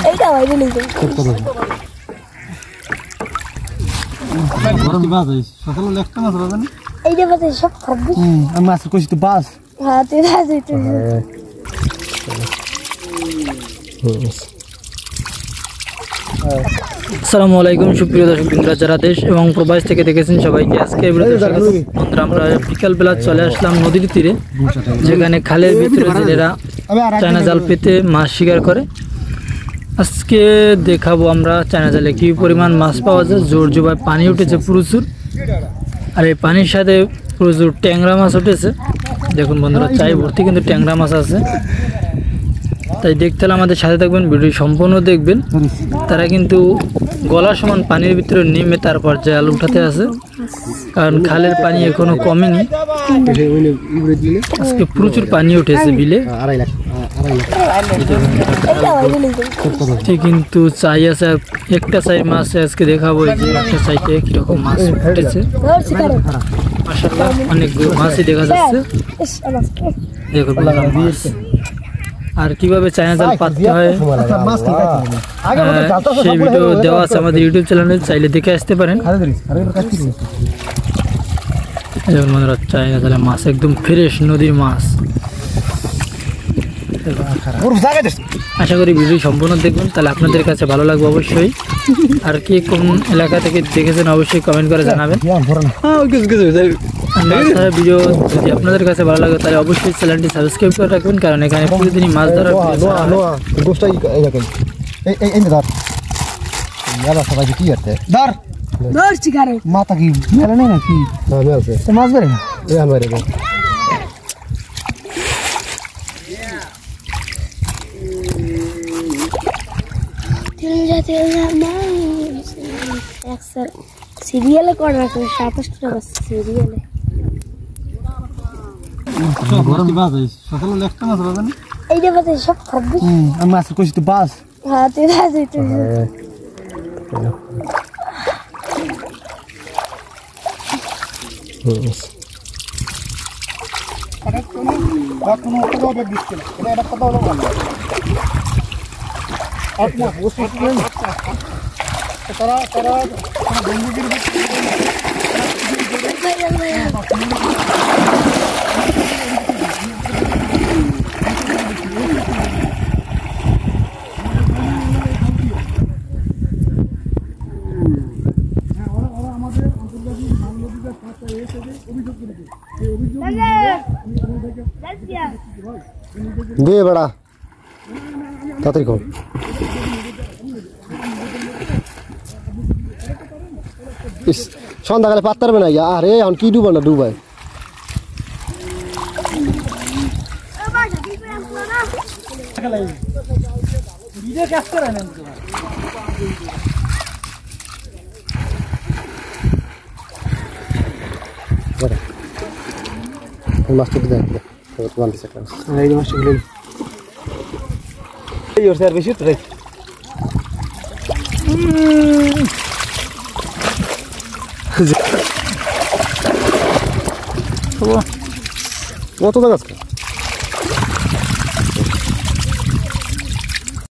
এইটা বাইরে নিয়ে যাই গরম বাজ হইছে সকালে একটা মাছ পাবেন এইটা বাজে সব থাকবে আমি মাছ কইছি তো বাজ হ্যাঁ তুই বাজে তুই আসসালামু আলাইকুম সুপ্রিয় দর্শক বন্ধুরা যারা দেশ এবং প্রবাস থেকে দেখেছেন সবাইকে আজকে বন্ধুরা আমরা বিকাল বেলা চলে আসলাম নদীর তীরে যেখানে খালের ভিতরে জেলেরা চায়না জাল পেতে মাছ শিকার করে। আজকে দেখাবো আমরা চায়না জালে কি পরিমাণ মাছ পাওয়া যায়। জোর জোবায় পানি উঠেছে প্রচুর, আর এই পানির সাথে প্রচুর ট্যাংরা মাছ উঠেছে। দেখুন বন্ধুরা চাই ভর্তি কিন্তু ট্যাংরা মাছ আছে, তাই দেখতে হলে আমাদের সাথে থাকবেন, ভিডিও সম্পূর্ণ দেখবেন। তারা কিন্তু গলার সমান পানির ভিতরে নেমে তারপর জাল উঠাতে আছে, কারণ খালের পানি এখনো কমেনি। আজকে প্রচুর পানি উঠেছে বিলে, কিন্তু চাই আছে একটা চাই মাছ আজকে দেখাবো। যে একটা চাইতে কিরকম মাছ উঠেছে, মাশাআল্লাহ অনেক মাছই দেখা যাচ্ছে। দেখুন মাছ আর কিভাবে চায়না জাল পাততে হয় সেই ভিডিও দেওয়া আছে আমাদের ইউটিউব চ্যানেলে, চাইলে দেখে আসতে পারেন। যেমন বন্ধুরা চায়না জালে মাছ একদম ফ্রেশ নদীর মাছ। আশা করি ভিডিও সম্পূর্ণ দেখবেন, তাহলে আপনাদের কাছে ভালো লাগবে অবশ্যই। আর কি কোন এলাকা থেকে দেখেছেন অবশ্যই কমেন্ট করে জানাবেন। ভিডিও যদি আপনাদের কাছে ভালো লাগে তাহলে অবশ্যই চ্যানেলটি সাবস্ক্রাইব করে রাখবেন, কারণ এখানে প্রতিদিনই মাছ ধরার মাথা কি মেলে নেই নাকি মাছ ধরে না সিরিয়ালে করে রাখবে 27 টাকা সিরিয়ালে। গরম বাজ হইছে সকালে একটা মাছ পাবেন এইটা বাজে সব থাকবে আমি মাছ কইছি তো বাজ হ্যাঁ তুই বাজে তুই দে বড়া তাড়াতাড়ি কর সন্ধ্যাকালে পাত্তার হবে না। আরে এখন কি ডুবা না ডুবাই মাছটা দেখ বেশি তো কত টাকা